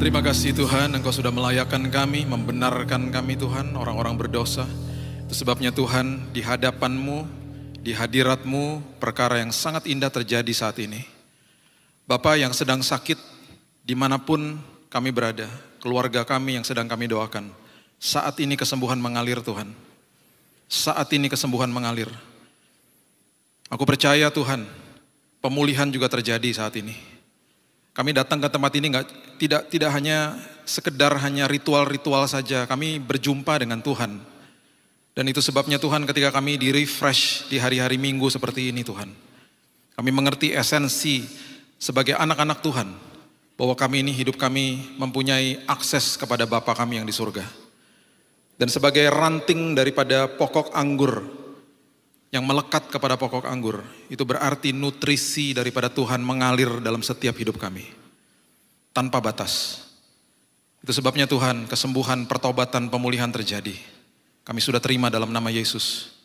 Terima kasih Tuhan, Engkau sudah melayakkan kami, membenarkan kami Tuhan, orang-orang berdosa. Itu sebabnya Tuhan, di hadapan-Mu, di hadirat-Mu, perkara yang sangat indah terjadi saat ini. Bapa yang sedang sakit, dimanapun kami berada, keluarga kami yang sedang kami doakan, saat ini kesembuhan mengalir Tuhan. Saat ini kesembuhan mengalir. Aku percaya Tuhan, pemulihan juga terjadi saat ini. Kami datang ke tempat ini tidak hanya sekedar hanya ritual-ritual saja, kami berjumpa dengan Tuhan. Dan itu sebabnya Tuhan ketika kami di-refresh di hari-hari Minggu seperti ini Tuhan. Kami mengerti esensi sebagai anak-anak Tuhan, bahwa kami ini hidup kami mempunyai akses kepada Bapa kami yang di surga. Dan sebagai ranting daripada pokok anggur, yang melekat kepada pokok anggur, itu berarti nutrisi daripada Tuhan mengalir dalam setiap hidup kami. Tanpa batas. Itu sebabnya Tuhan, kesembuhan, pertobatan, pemulihan terjadi. Kami sudah terima dalam nama Yesus.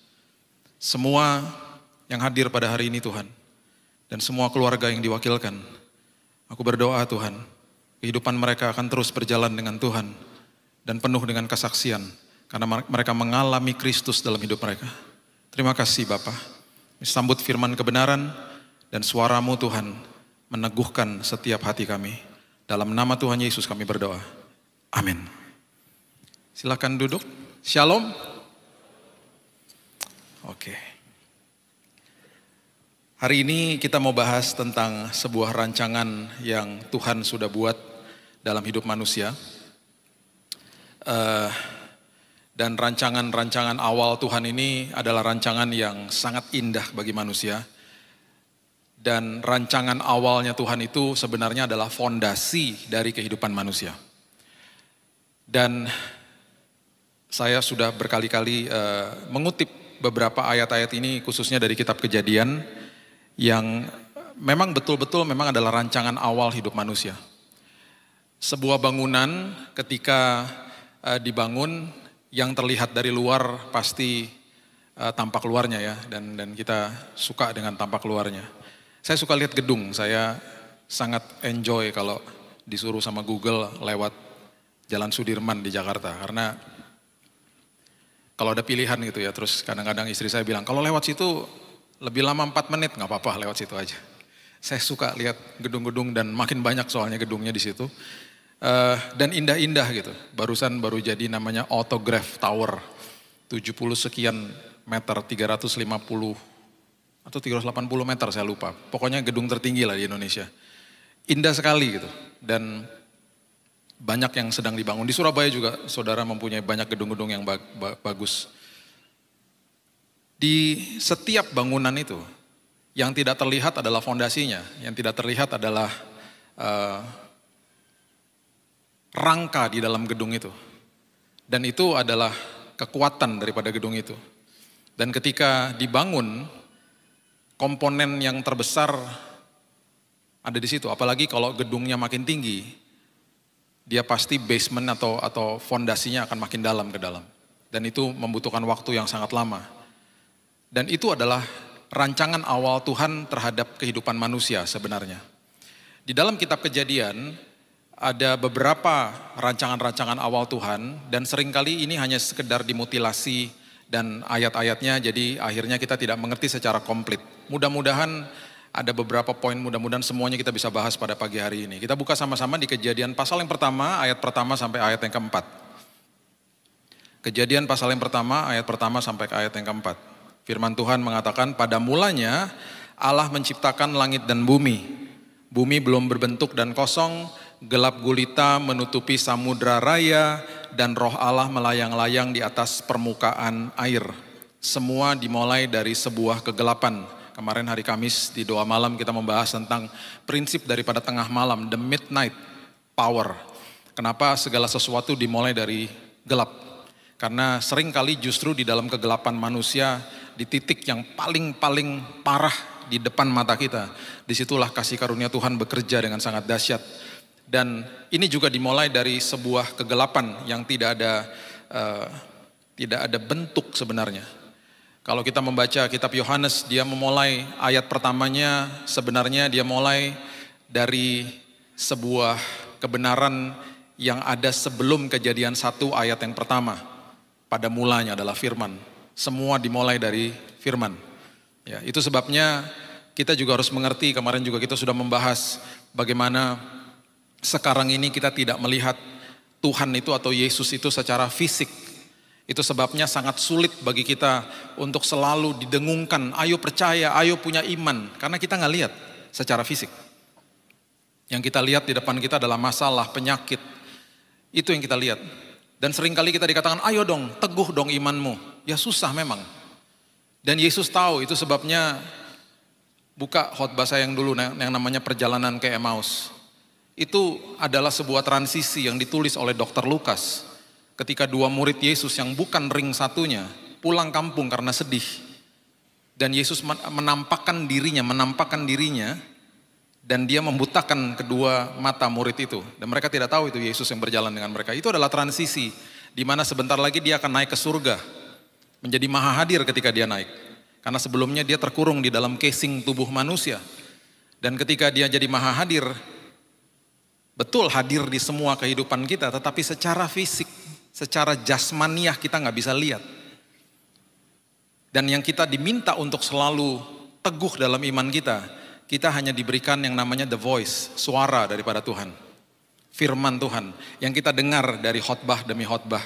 Semua yang hadir pada hari ini Tuhan, dan semua keluarga yang diwakilkan, aku berdoa Tuhan, kehidupan mereka akan terus berjalan dengan Tuhan, dan penuh dengan kesaksian, karena mereka mengalami Kristus dalam hidup mereka. Terima kasih Bapa. Sambut firman kebenaran dan suara-Mu Tuhan meneguhkan setiap hati kami. Dalam nama Tuhan Yesus kami berdoa. Amin. Silakan duduk. Shalom. Oke. Hari ini kita mau bahas tentang sebuah rancangan yang Tuhan sudah buat dalam hidup manusia. Dan rancangan-rancangan awal Tuhan ini adalah rancangan yang sangat indah bagi manusia. Dan rancangan awalnya Tuhan itu sebenarnya adalah fondasi dari kehidupan manusia. Dan saya sudah berkali-kali mengutip beberapa ayat-ayat ini khususnya dari kitab Kejadian yang memang betul-betul memang adalah rancangan awal hidup manusia. Sebuah bangunan ketika dibangun, yang terlihat dari luar pasti tampak luarnya ya, dan kita suka dengan tampak luarnya. Saya suka lihat gedung, saya sangat enjoy kalau disuruh sama Google lewat Jalan Sudirman di Jakarta, karena kalau ada pilihan gitu ya, terus kadang-kadang istri saya bilang, kalau lewat situ lebih lama 4 menit, gak apa-apa lewat situ aja. Saya suka lihat gedung-gedung dan makin banyak soalnya gedungnya di situ. Dan indah-indah gitu, baru jadi namanya Autograph Tower, 70 sekian meter, 350 atau 380 meter saya lupa, pokoknya gedung tertinggi lah di Indonesia. Indah sekali gitu, dan banyak yang sedang dibangun. Di Surabaya juga saudara mempunyai banyak gedung-gedung yang bagus. Di setiap bangunan itu, yang tidak terlihat adalah fondasinya, yang tidak terlihat adalah rangka di dalam gedung itu. Dan itu adalah kekuatan daripada gedung itu. Dan ketika dibangun, komponen yang terbesar ada di situ. Apalagi kalau gedungnya makin tinggi, dia pasti basement atau fondasinya akan makin dalam ke dalam. Dan itu membutuhkan waktu yang sangat lama. Dan itu adalah rancangan awal Tuhan terhadap kehidupan manusia sebenarnya. Di dalam kitab Kejadian, ada beberapa rancangan-rancangan awal Tuhan, dan seringkali ini hanya sekedar dimutilasi dan ayat-ayatnya, jadi akhirnya kita tidak mengerti secara komplit. Mudah-mudahan ada beberapa poin, mudah-mudahan semuanya kita bisa bahas pada pagi hari ini. Kita buka sama-sama di Kejadian pasal yang pertama, ayat pertama sampai ayat yang keempat. Kejadian pasal yang pertama, ayat pertama sampai ayat yang keempat. Firman Tuhan mengatakan, pada mulanya Allah menciptakan langit dan bumi. Bumi belum berbentuk dan kosong, gelap gulita menutupi samudra raya, dan roh Allah melayang-layang di atas permukaan air. Semua dimulai dari sebuah kegelapan. Kemarin hari Kamis di doa malam kita membahas tentang prinsip daripada tengah malam, the midnight power. Kenapa segala sesuatu dimulai dari gelap? Karena seringkali justru di dalam kegelapan manusia, di titik yang paling parah di depan mata kita, disitulah kasih karunia Tuhan bekerja dengan sangat dahsyat. Dan ini juga dimulai dari sebuah kegelapan yang tidak ada bentuk sebenarnya. Kalau kita membaca kitab Yohanes, dia memulai ayat pertamanya sebenarnya dia mulai dari sebuah kebenaran yang ada sebelum Kejadian 1 ayat yang pertama. Pada mulanya adalah firman. Semua dimulai dari firman. Ya, itu sebabnya kita juga harus mengerti, kemarin juga kita sudah membahas bagaimana sekarang ini kita tidak melihat Tuhan itu atau Yesus itu secara fisik. Itu sebabnya sangat sulit bagi kita untuk selalu didengungkan, ayo percaya, ayo punya iman. Karena kita nggak lihat secara fisik. Yang kita lihat di depan kita adalah masalah, penyakit. Itu yang kita lihat. Dan seringkali kita dikatakan, ayo dong, teguh dong imanmu. Ya susah memang. Dan Yesus tahu, itu sebabnya buka khotbah saya yang dulu, yang namanya perjalanan ke Emmaus. Itu adalah sebuah transisi yang ditulis oleh Dr. Lukas. Ketika dua murid Yesus yang bukan ring satunya, pulang kampung karena sedih. Dan Yesus menampakkan dirinya, dan dia membutakan kedua mata murid itu. Dan mereka tidak tahu itu Yesus yang berjalan dengan mereka. Itu adalah transisi, di mana sebentar lagi dia akan naik ke surga. Menjadi maha hadir ketika dia naik. Karena sebelumnya dia terkurung di dalam casing tubuh manusia. Dan ketika dia jadi maha hadir, betul hadir di semua kehidupan kita, tetapi secara fisik, secara jasmaniah kita nggak bisa lihat. Dan yang kita diminta untuk selalu teguh dalam iman kita hanya diberikan yang namanya the voice, suara daripada Tuhan. Firman Tuhan yang kita dengar dari khotbah demi khotbah.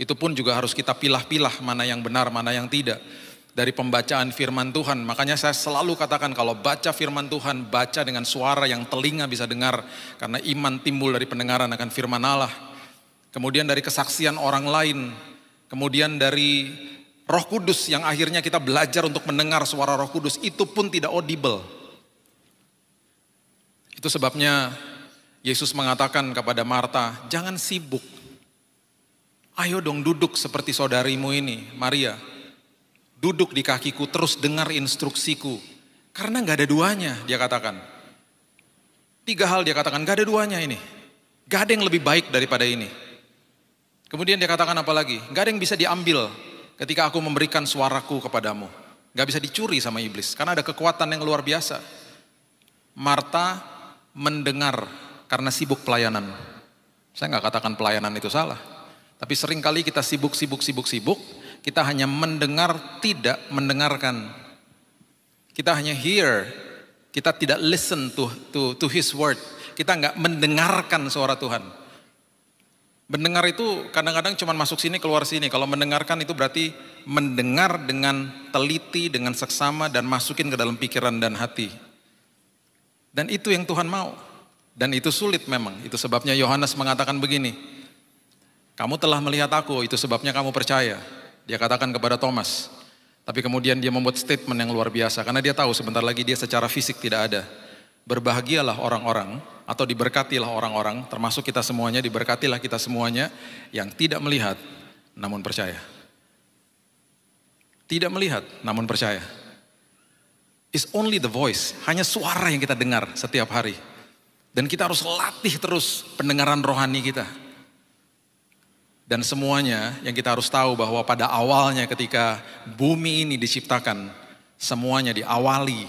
Itu pun juga harus kita pilah-pilah mana yang benar, mana yang tidak. Dari pembacaan firman Tuhan, makanya saya selalu katakan kalau baca firman Tuhan, baca dengan suara yang telinga bisa dengar. Karena iman timbul dari pendengaran akan firman Allah. Kemudian dari kesaksian orang lain, kemudian dari Roh Kudus yang akhirnya kita belajar untuk mendengar suara Roh Kudus, itu pun tidak audible. Itu sebabnya Yesus mengatakan kepada Marta, jangan sibuk. Ayo dong duduk seperti saudarimu ini, Maria. Duduk di kakiku, terus dengar instruksiku. Karena gak ada duanya, dia katakan. 3 hal dia katakan, gak ada duanya ini. Gak ada yang lebih baik daripada ini. Kemudian dia katakan apa lagi? Gak ada yang bisa diambil ketika aku memberikan suaraku kepadamu. Gak bisa dicuri sama iblis, karena ada kekuatan yang luar biasa. Marta mendengar karena sibuk pelayanan. Saya gak katakan pelayanan itu salah. Tapi seringkali kita sibuk, kita hanya mendengar, tidak mendengarkan. Kita hanya hear, kita tidak listen to his word. Kita nggak mendengarkan suara Tuhan. Mendengar itu kadang-kadang cuma masuk sini, keluar sini. Kalau mendengarkan itu berarti mendengar dengan teliti, dengan seksama, dan masukin ke dalam pikiran dan hati. Dan itu yang Tuhan mau. Dan itu sulit memang. Itu sebabnya Yohanes mengatakan begini, kamu telah melihat aku, itu sebabnya kamu percaya. Dia katakan kepada Thomas. Tapi kemudian dia membuat statement yang luar biasa. Karena dia tahu sebentar lagi dia secara fisik tidak ada. Berbahagialah orang-orang atau diberkatilah orang-orang. Termasuk kita semuanya, diberkatilah kita semuanya. Yang tidak melihat namun percaya. Tidak melihat namun percaya. It's only the voice. Hanya suara yang kita dengar setiap hari. Dan kita harus latih terus pendengaran rohani kita. Dan semuanya yang kita harus tahu bahwa pada awalnya ketika bumi ini diciptakan, semuanya diawali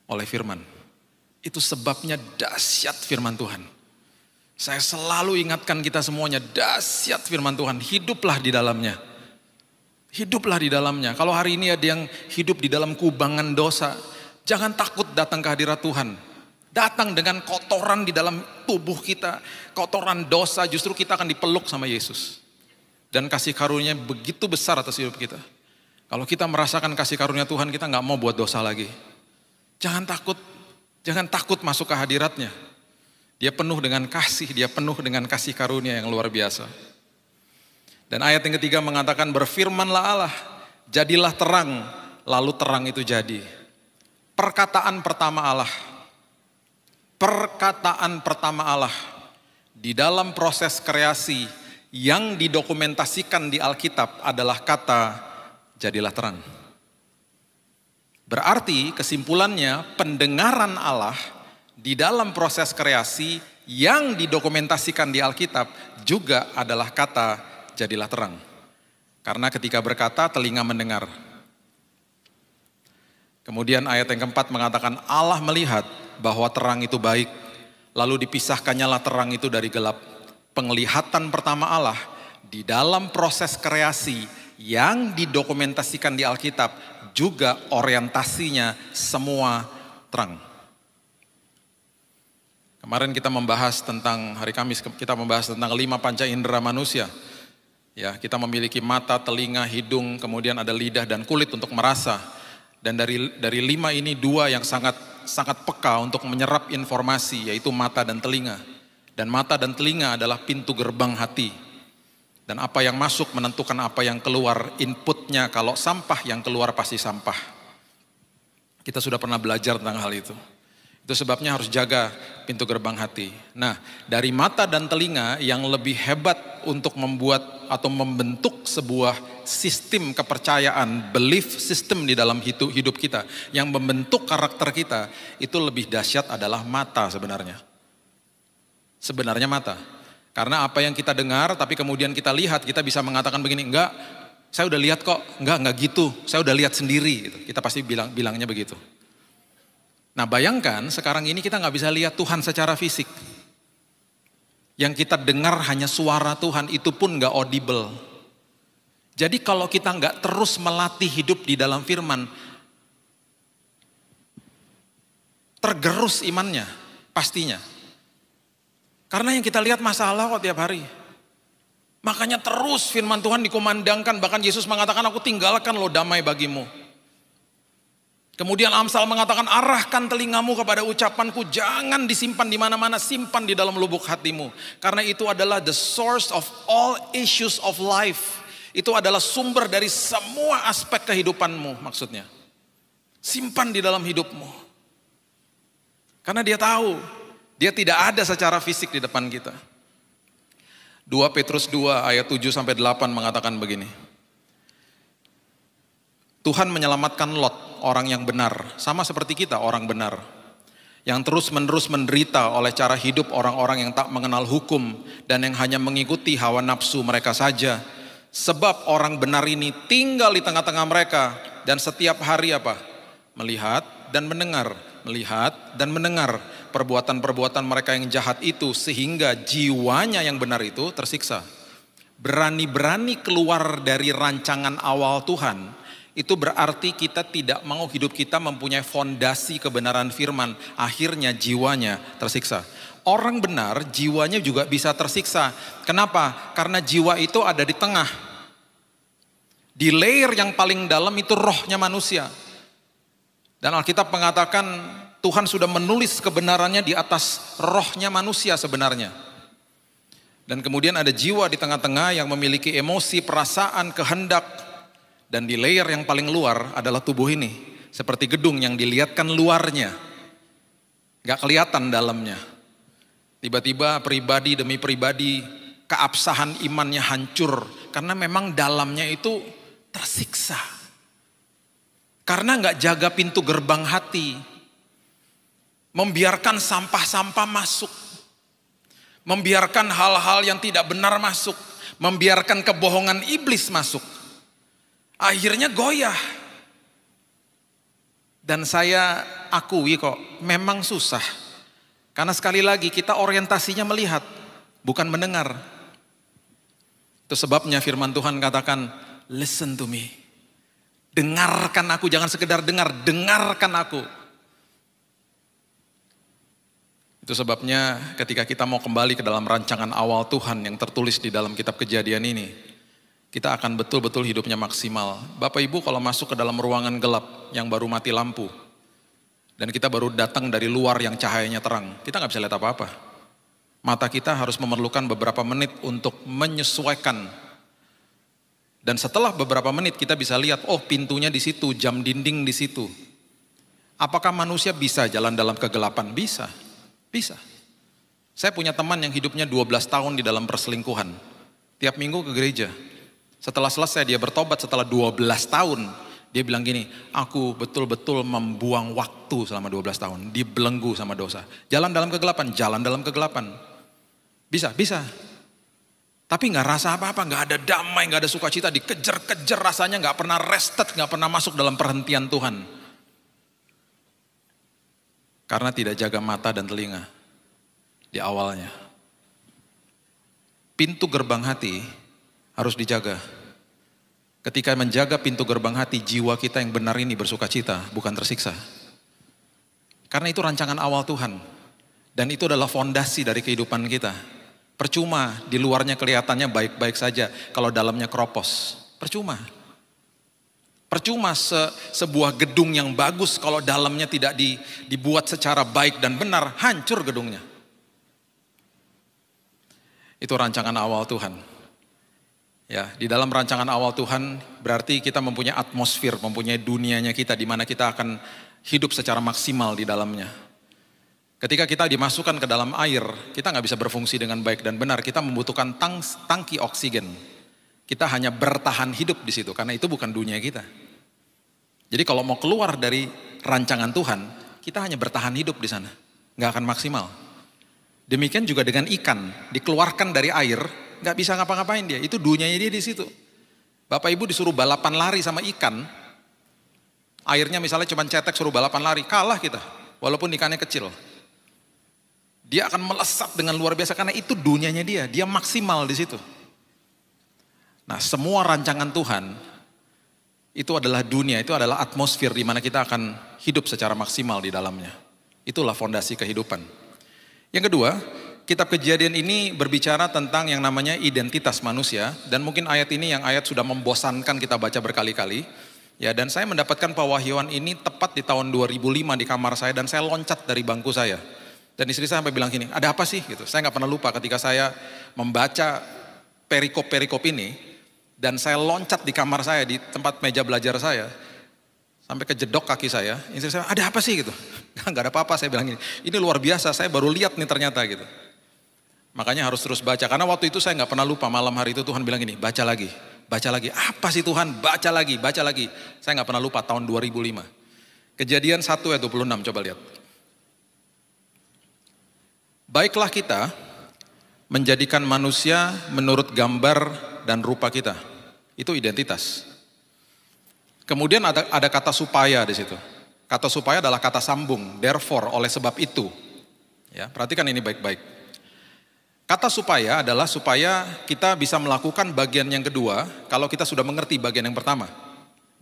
oleh firman. Itu sebabnya dahsyat firman Tuhan. Saya selalu ingatkan kita semuanya, dahsyat firman Tuhan, hiduplah di dalamnya. Hiduplah di dalamnya. Kalau hari ini ada yang hidup di dalam kubangan dosa, jangan takut datang ke hadirat Tuhan. Datang dengan kotoran di dalam tubuh kita, kotoran dosa, justru kita akan dipeluk sama Yesus. Dan kasih karunia begitu besar atas hidup kita. Kalau kita merasakan kasih karunia Tuhan, kita gak mau buat dosa lagi. Jangan takut masuk ke hadiratnya. Dia penuh dengan kasih, dia penuh dengan kasih karunia yang luar biasa. Dan ayat yang ketiga mengatakan, berfirmanlah Allah, jadilah terang, lalu terang itu jadi. Perkataan pertama Allah di dalam proses kreasi yang didokumentasikan di Alkitab adalah kata jadilah terang. Berarti kesimpulannya pendengaran Allah di dalam proses kreasi yang didokumentasikan di Alkitab juga adalah kata jadilah terang. Karena ketika berkata telinga mendengar. Kemudian ayat yang keempat mengatakan Allah melihat bahwa terang itu baik. lalu dipisahkannya lah terang itu dari gelap. Penglihatan pertama Allah di dalam proses kreasi yang didokumentasikan di Alkitab juga orientasinya semua terang. Kemarin kita membahas tentang, hari Kamis kita membahas tentang 5 panca indera manusia. Ya, kita memiliki mata, telinga, hidung, kemudian ada lidah dan kulit untuk merasa. Dan dari 5 ini 2 yang sangat peka untuk menyerap informasi, yaitu mata dan telinga. Dan mata dan telinga adalah pintu gerbang hati. Dan apa yang masuk menentukan apa yang keluar, inputnya. Kalau sampah, yang keluar pasti sampah. Kita sudah pernah belajar tentang hal itu. Itu sebabnya harus jaga pintu gerbang hati. Nah, dari mata dan telinga yang lebih hebat untuk membuat atau membentuk sebuah sistem kepercayaan, belief system di dalam hidup kita, yang membentuk karakter kita, itu lebih dahsyat adalah mata sebenarnya. Sebenarnya mata. Karena apa yang kita dengar, tapi kemudian kita lihat, kita bisa mengatakan begini, enggak, saya udah lihat kok, enggak gitu, saya udah lihat sendiri. Gitu. Kita pasti bilangnya begitu. Nah bayangkan sekarang ini kita nggak bisa lihat Tuhan secara fisik. Yang kita dengar hanya suara Tuhan, itu pun nggak audible. Jadi kalau kita nggak terus melatih hidup di dalam firman, tergerus imannya pastinya. Karena yang kita lihat masalah kok tiap hari. Makanya terus firman Tuhan dikumandangkan, bahkan Yesus mengatakan aku tinggalkan lo damai bagimu. Kemudian Amsal mengatakan arahkan telingamu kepada ucapanku, jangan disimpan di mana-mana, simpan di dalam lubuk hatimu. Karena itu adalah the source of all issues of life. Itu adalah sumber dari semua aspek kehidupanmu maksudnya. Simpan di dalam hidupmu. Karena dia tahu, dia tidak ada secara fisik di depan kita. 2 Petrus 2 ayat 7-8 mengatakan begini. Tuhan menyelamatkan Lot, orang yang benar, sama seperti kita orang benar, yang terus-menerus menderita oleh cara hidup orang-orang yang tak mengenal hukum dan yang hanya mengikuti hawa nafsu mereka saja. Sebab orang benar ini tinggal di tengah-tengah mereka dan setiap hari apa? Melihat dan mendengar perbuatan-perbuatan mereka yang jahat itu, sehingga jiwanya yang benar itu tersiksa. Berani-berani keluar dari rancangan awal Tuhan, itu berarti kita tidak mau hidup kita mempunyai fondasi kebenaran firman. Akhirnya jiwanya tersiksa. Orang benar jiwanya juga bisa tersiksa. Kenapa? Karena jiwa itu ada di tengah. Di layer yang paling dalam itu rohnya manusia. Dan Alkitab mengatakan Tuhan sudah menulis kebenarannya di atas rohnya manusia sebenarnya. Dan kemudian ada jiwa di tengah-tengah yang memiliki emosi, perasaan, kehendak. Dan di layer yang paling luar adalah tubuh ini. Seperti gedung yang dilihatkan luarnya. Gak kelihatan dalamnya. Tiba-tiba pribadi demi pribadi keabsahan imannya hancur. Karena memang dalamnya itu tersiksa. Karena gak jaga pintu gerbang hati. Membiarkan sampah-sampah masuk. Membiarkan hal-hal yang tidak benar masuk. Membiarkan kebohongan iblis masuk. Akhirnya goyah. Dan saya akui kok memang susah. Karena sekali lagi kita orientasinya melihat, bukan mendengar. Itu sebabnya firman Tuhan katakan, listen to me. Dengarkan aku, jangan sekedar dengar, dengarkan aku. Itu sebabnya ketika kita mau kembali ke dalam rancangan awal Tuhan yang tertulis di dalam kitab Kejadian ini, kita akan betul-betul hidupnya maksimal. Bapak Ibu kalau masuk ke dalam ruangan gelap yang baru mati lampu. Dan kita baru datang dari luar yang cahayanya terang. Kita gak bisa lihat apa-apa. Mata kita harus memerlukan beberapa menit untuk menyesuaikan. Dan setelah beberapa menit kita bisa lihat, oh pintunya di situ, jam dinding di situ. Apakah manusia bisa jalan dalam kegelapan? Bisa. Bisa. Saya punya teman yang hidupnya 12 tahun di dalam perselingkuhan. Tiap minggu ke gereja. Setelah selesai dia bertobat setelah 12 tahun. Dia bilang gini, aku betul-betul membuang waktu selama 12 tahun. Dibelenggu sama dosa. Jalan dalam kegelapan. Bisa. Tapi gak rasa apa-apa, gak ada damai, gak ada sukacita. Dikejar-kejar rasanya, gak pernah rested, gak pernah masuk dalam perhentian Tuhan. Karena tidak jaga mata dan telinga. di awalnya. Pintu gerbang hati harus dijaga. Ketika menjaga pintu gerbang hati, jiwa kita yang benar ini bersuka cita, bukan tersiksa. Karena itu rancangan awal Tuhan. Dan itu adalah fondasi dari kehidupan kita. Percuma di luarnya kelihatannya baik-baik saja, kalau dalamnya keropos. Percuma. Percuma sebuah gedung yang bagus kalau dalamnya tidak dibuat secara baik dan benar, hancur gedungnya. Itu rancangan awal Tuhan. Ya, di dalam rancangan awal Tuhan berarti kita mempunyai atmosfer, mempunyai dunianya kita di mana kita akan hidup secara maksimal di dalamnya. Ketika kita dimasukkan ke dalam air, kita nggak bisa berfungsi dengan baik dan benar. Kita membutuhkan tangki oksigen. Kita hanya bertahan hidup di situ, karena itu bukan dunia kita. Jadi kalau mau keluar dari rancangan Tuhan, kita hanya bertahan hidup di sana. Nggak akan maksimal. Demikian juga dengan ikan, dikeluarkan dari air, nggak bisa ngapa-ngapain dia. Itu dunianya dia di situ. Bapak Ibu disuruh balapan lari sama ikan, airnya misalnya cuma cetek suruh balapan lari, kalah kita. Walaupun ikannya kecil. Dia akan melesat dengan luar biasa, karena itu dunianya dia maksimal di situ. Nah, semua rancangan Tuhan itu adalah dunia, itu adalah atmosfer di mana kita akan hidup secara maksimal di dalamnya. Itulah fondasi kehidupan. Yang kedua, kitab Kejadian ini berbicara tentang yang namanya identitas manusia, dan mungkin ayat ini yang ayat sudah membosankan kita baca berkali-kali. Ya, dan saya mendapatkan pewahyuan ini tepat di tahun 2005 di kamar saya, dan saya loncat dari bangku saya. Dan istri saya sampai bilang gini, ada apa sih gitu. Saya nggak pernah lupa ketika saya membaca perikop-perikop ini. Dan saya loncat di kamar saya, di tempat meja belajar saya. Sampai kejedok kaki saya. Istri saya, ada apa sih gitu. Gak ada apa-apa, saya bilang gini. Ini luar biasa, saya baru lihat nih ternyata gitu. Makanya harus terus baca. Karena waktu itu saya gak pernah lupa, malam hari itu Tuhan bilang gini, baca lagi. Baca lagi, apa sih Tuhan? Baca lagi, baca lagi. Saya gak pernah lupa, tahun 2005. Kejadian 1 ayat 26, coba lihat. Baiklah kita menjadikan manusia menurut gambar dan rupa kita. Itu identitas. Kemudian ada kata supaya di situ. Kata supaya adalah kata sambung, therefore, oleh sebab itu. Ya, perhatikan ini baik-baik. Kata supaya adalah supaya kita bisa melakukan bagian yang kedua kalau kita sudah mengerti bagian yang pertama.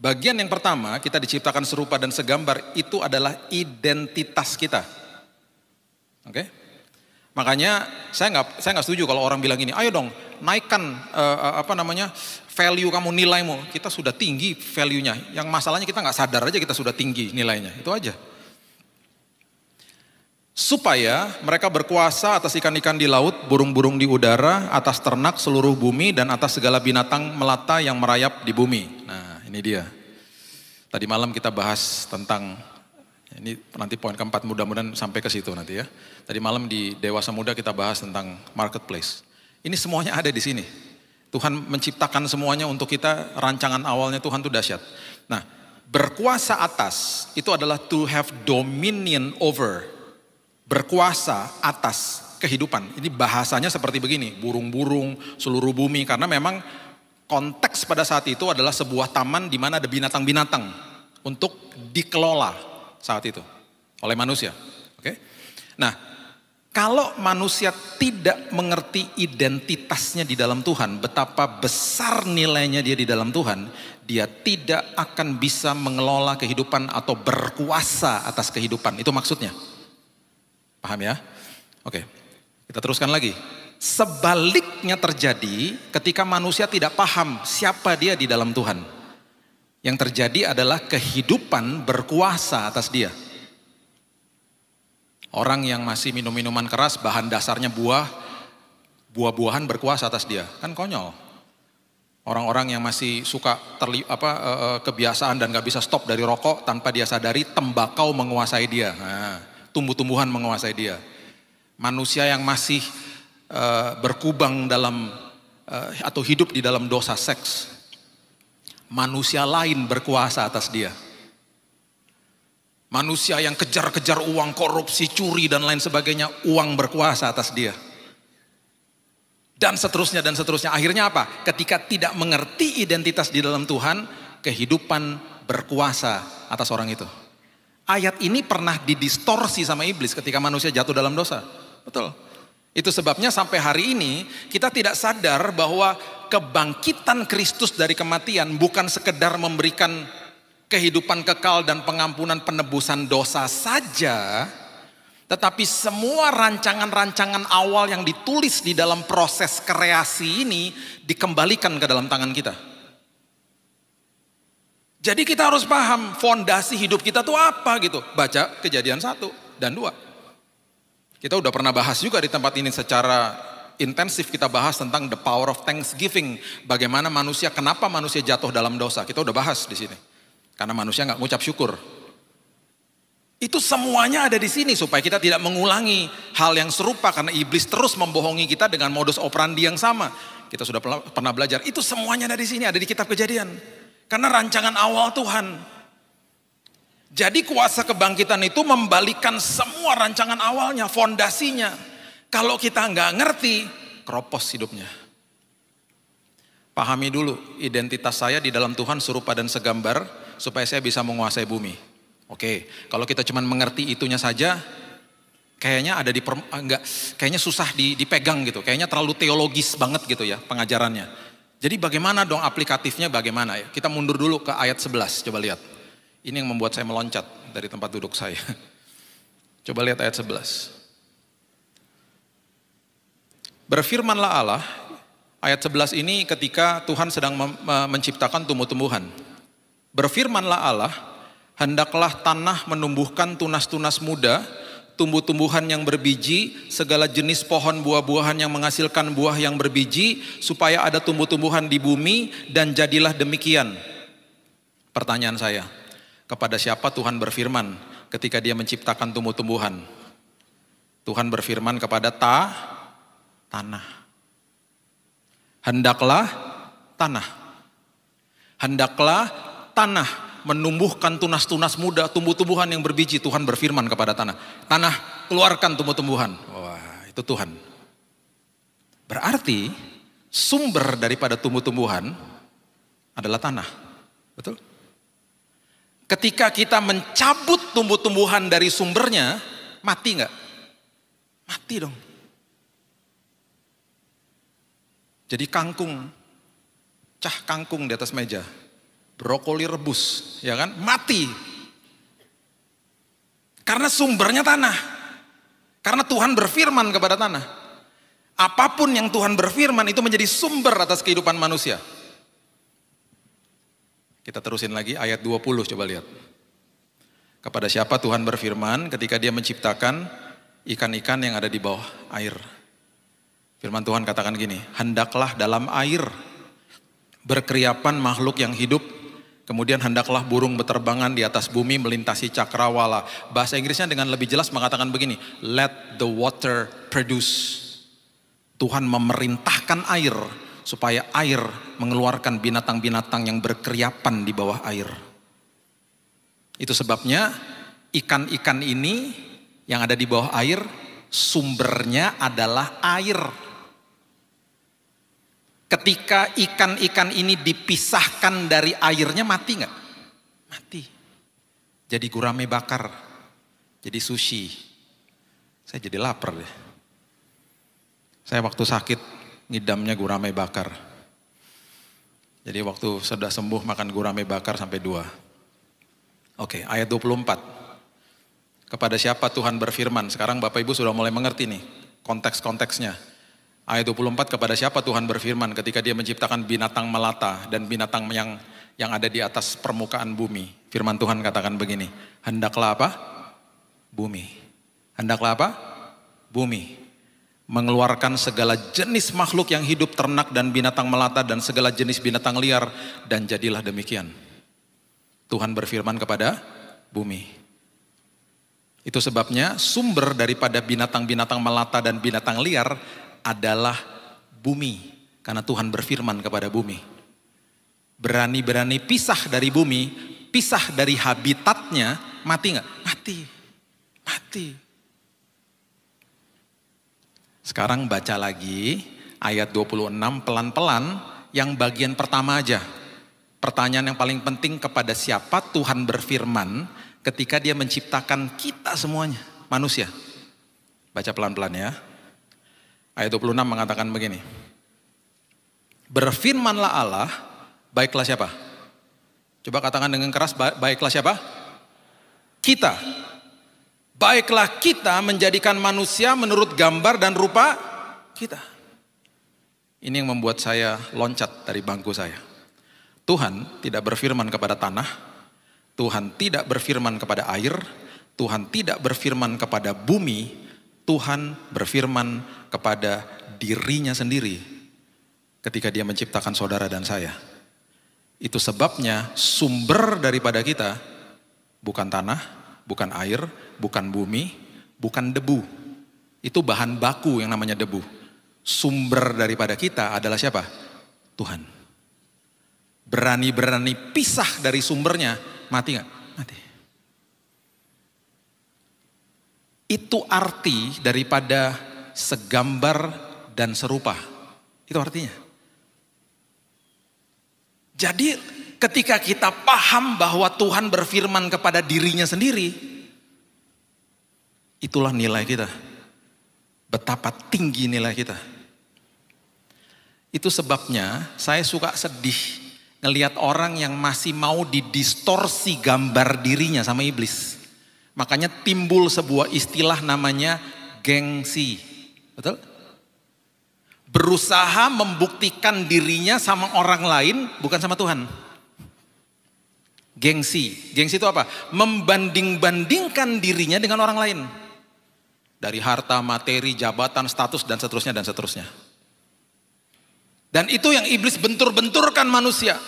Bagian yang pertama, kita diciptakan serupa dan segambar, itu adalah identitas kita. Oke? Makanya saya nggak setuju kalau orang bilang gini, ayo dong naikkan value kamu, nilaimu. Kita sudah tinggi value-nya. Yang masalahnya kita nggak sadar aja kita sudah tinggi nilainya. Itu aja. Supaya mereka berkuasa atas ikan-ikan di laut, burung-burung di udara, atas ternak seluruh bumi, dan atas segala binatang melata yang merayap di bumi. Nah, ini dia. Tadi malam kita bahas tentang, ini nanti poin keempat, mudah-mudahan sampai ke situ nanti ya. Tadi malam di Dewasa Muda kita bahas tentang marketplace. Ini semuanya ada di sini. Tuhan menciptakan semuanya untuk kita, rancangan awalnya Tuhan itu dahsyat. Nah, berkuasa atas itu adalah to have dominion over. Berkuasa atas kehidupan. Ini bahasanya seperti begini, burung-burung, seluruh bumi. Karena memang konteks pada saat itu adalah sebuah taman di mana ada binatang-binatang untuk dikelola saat itu oleh manusia. Oke? Nah, kalau manusia tidak mengerti identitasnya di dalam Tuhan, betapa besar nilainya dia di dalam Tuhan, dia tidak akan bisa mengelola kehidupan atau berkuasa atas kehidupan. Itu maksudnya. Paham ya? Oke, kita teruskan lagi. Sebaliknya terjadi ketika manusia tidak paham siapa dia di dalam Tuhan. Yang terjadi adalah kehidupan berkuasa atas dia. Orang yang masih minum minuman keras, bahan dasarnya buah-buahan berkuasa atas dia. Kan konyol. Orang-orang yang masih suka kebiasaan dan gak bisa stop dari rokok tanpa dia sadari, tembakau menguasai dia. Nah, tumbuh-tumbuhan menguasai dia. Manusia yang masih berkubang dalam atau hidup di dalam dosa seks, manusia lain berkuasa atas dia. Manusia yang kejar-kejar uang, korupsi, curi dan lain sebagainya, uang berkuasa atas dia. Dan seterusnya dan seterusnya. Akhirnya apa? Ketika tidak mengerti identitas di dalam Tuhan, kehidupan berkuasa atas orang itu. Ayat ini pernah didistorsi sama iblis ketika manusia jatuh dalam dosa. Betul. Itu sebabnya sampai hari ini kita tidak sadar bahwa kebangkitan Kristus dari kematian bukan sekedar memberikan kehidupan kekal dan pengampunan penebusan dosa saja, tetapi semua rancangan-rancangan awal yang ditulis di dalam proses kreasi ini dikembalikan ke dalam tangan kita. Jadi kita harus paham fondasi hidup kita tuh apa gitu. Baca Kejadian 1 dan 2. Kita udah pernah bahas juga di tempat ini secara intensif, kita bahas tentang the power of thanksgiving. Bagaimana manusia, kenapa manusia jatuh dalam dosa. Kita udah bahas di sini. Karena manusia nggak ngucap syukur. Itu semuanya ada di sini supaya kita tidak mengulangi hal yang serupa. Karena iblis terus membohongi kita dengan modus operandi yang sama. Kita sudah pernah belajar. Itu semuanya ada di sini, ada di kitab Kejadian. Karena rancangan awal Tuhan. Jadi kuasa kebangkitan itu membalikan semua rancangan awalnya, fondasinya. Kalau kita nggak ngerti, keropos hidupnya. Pahami dulu, identitas saya di dalam Tuhan serupa dan segambar, supaya saya bisa menguasai bumi. Oke, kalau kita cuma mengerti itunya saja, kayaknya kayaknya susah dipegang gitu. Kayaknya terlalu teologis banget gitu ya pengajarannya. Jadi bagaimana dong aplikatifnya bagaimana ya? Kita mundur dulu ke ayat 11, coba lihat. Ini yang membuat saya meloncat dari tempat duduk saya. Coba lihat ayat 11. Berfirmanlah Allah, ayat 11 ini ketika Tuhan sedang menciptakan tumbuh-tumbuhan. Berfirmanlah Allah, hendaklah tanah menumbuhkan tunas-tunas muda, tumbuh-tumbuhan yang berbiji, segala jenis pohon buah-buahan yang menghasilkan buah yang berbiji, supaya ada tumbuh-tumbuhan di bumi, dan jadilah demikian. Pertanyaan saya, kepada siapa Tuhan berfirman ketika dia menciptakan tumbuh-tumbuhan? Tuhan berfirman kepada tanah. Hendaklah tanah menumbuhkan tunas-tunas muda, tumbuh-tumbuhan yang berbiji. Tuhan berfirman kepada tanah. Tanah, keluarkan tumbuh-tumbuhan. Wah, itu Tuhan. Berarti sumber daripada tumbuh-tumbuhan adalah tanah. Betul? Ketika kita mencabut tumbuh-tumbuhan dari sumbernya, mati nggak? Mati dong. Jadi kangkung, cah kangkung di atas meja, brokoli rebus, ya kan? Mati. Karena sumbernya tanah. Karena Tuhan berfirman kepada tanah. Apapun yang Tuhan berfirman itu menjadi sumber atas kehidupan manusia. Kita terusin lagi ayat 20, coba lihat. Kepada siapa Tuhan berfirman ketika dia menciptakan ikan-ikan yang ada di bawah air. Firman Tuhan katakan gini, hendaklah dalam air berkeriapan makhluk yang hidup, kemudian hendaklah burung beterbangan di atas bumi melintasi cakrawala. Bahasa Inggrisnya dengan lebih jelas mengatakan begini, let the water produce. Tuhan memerintahkan air, supaya air mengeluarkan binatang-binatang yang berkeriapan di bawah air. Itu sebabnya ikan-ikan ini yang ada di bawah air, sumbernya adalah air. Ketika ikan-ikan ini dipisahkan dari airnya, mati nggak? Mati. Jadi gurame bakar, jadi sushi. Saya jadi lapar deh. Saya waktu sakit, ngidamnya gurame bakar. Jadi waktu sudah sembuh makan gurame bakar sampai 2. Oke, ayat 24. Kepada siapa Tuhan berfirman? Sekarang Bapak Ibu sudah mulai mengerti nih konteks-konteksnya. Ayat 24, kepada siapa Tuhan berfirman ketika dia menciptakan binatang melata dan binatang yang ada di atas permukaan bumi. Firman Tuhan katakan begini, hendaklah apa? Bumi. Hendaklah apa? Bumi. Mengeluarkan segala jenis makhluk yang hidup, ternak dan binatang melata dan segala jenis binatang liar, dan jadilah demikian. Tuhan berfirman kepada bumi. Itu sebabnya sumber daripada binatang-binatang melata dan binatang liar adalah bumi. Karena Tuhan berfirman kepada bumi. Berani-berani pisah dari bumi, pisah dari habitatnya, mati nggak? Mati. Mati. Sekarang baca lagi ayat 26 pelan-pelan yang bagian pertama aja. Pertanyaan yang paling penting, kepada siapa Tuhan berfirman ketika dia menciptakan kita semuanya, manusia. Baca pelan-pelan ya. Ayat 26 mengatakan begini. Berfirmanlah Allah, baiklah siapa? Coba katakan dengan keras, baiklah siapa? Kita. Baiklah kita menjadikan manusia menurut gambar dan rupa kita. Ini yang membuat saya loncat dari bangku saya. Tuhan tidak berfirman kepada tanah, Tuhan tidak berfirman kepada air, Tuhan tidak berfirman kepada bumi, Tuhan berfirman kepada dirinya sendiri ketika dia menciptakan saudara dan saya. Itu sebabnya sumber daripada kita bukan tanah, bukan air, bukan bumi, bukan debu. Itu bahan baku yang namanya debu. Sumber daripada kita adalah siapa? Tuhan. Berani-berani pisah dari sumbernya, mati gak? Mati. Itu arti daripada segambar dan serupa. Itu artinya. Jadi ketika kita paham bahwa Tuhan berfirman kepada dirinya sendiri, itulah nilai kita. Betapa tinggi nilai kita. Itu sebabnya saya suka sedih ngelihat orang yang masih mau didistorsi gambar dirinya sama iblis. Makanya timbul sebuah istilah namanya gengsi. Betul? Berusaha membuktikan dirinya sama orang lain, bukan sama Tuhan. Gengsi. Gengsi itu apa? Membanding-bandingkan dirinya dengan orang lain. Dari harta, materi, jabatan, status, dan seterusnya, dan seterusnya. Dan itu yang iblis bentur-benturkan manusia.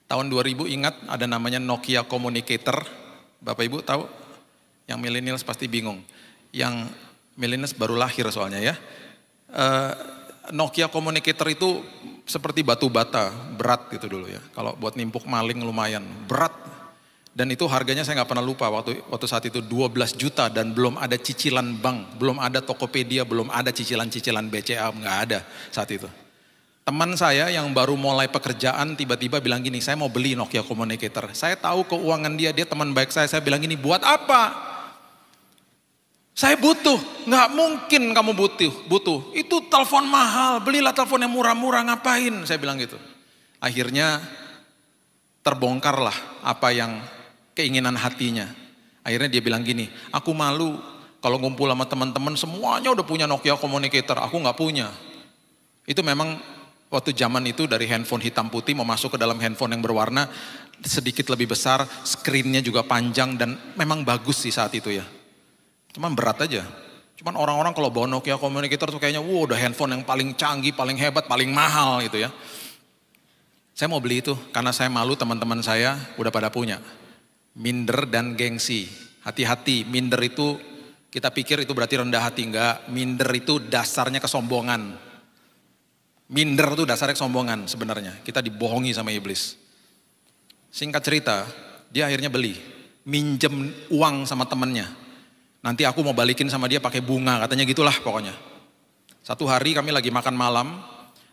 Tahun 2000 ingat ada namanya Nokia Communicator. Bapak Ibu tahu? Yang millennials pasti bingung. Yang millennials baru lahir soalnya ya. Nokia Communicator itu seperti batu bata, berat gitu dulu ya. Kalau buat nimpuk maling lumayan, berat. Dan itu harganya saya nggak pernah lupa waktu saat itu 12 juta dan belum ada cicilan bank, belum ada Tokopedia, belum ada cicilan-cicilan BCA, nggak ada saat itu. Teman saya yang baru mulai pekerjaan tiba-tiba bilang gini, saya mau beli Nokia Communicator. Saya tahu keuangan dia teman baik saya bilang gini, buat apa? Saya butuh, nggak mungkin kamu butuh. Itu telepon mahal, belilah telepon yang murah-murah, ngapain? Saya bilang gitu. Akhirnya terbongkarlah apa yang keinginan hatinya. Akhirnya dia bilang gini, aku malu kalau ngumpul sama teman-teman semuanya udah punya Nokia Communicator, aku nggak punya. Itu memang waktu zaman itu dari handphone hitam putih mau masuk ke dalam handphone yang berwarna sedikit lebih besar, screen-nya juga panjang dan memang bagus sih saat itu ya. Cuman berat aja. Cuman orang-orang kalau bawa Nokia Communicator tuh kayaknya udah handphone yang paling canggih, paling hebat, paling mahal gitu ya. Saya mau beli itu karena saya malu teman-teman saya udah pada punya. Minder dan gengsi. Hati-hati, minder itu kita pikir itu berarti rendah hati. Enggak, minder itu dasarnya kesombongan. Minder itu dasarnya kesombongan sebenarnya. Kita dibohongi sama iblis. Singkat cerita, dia akhirnya beli. Minjem uang sama temannya. Nanti aku mau balikin sama dia pakai bunga, katanya gitulah pokoknya. Satu hari kami lagi makan malam,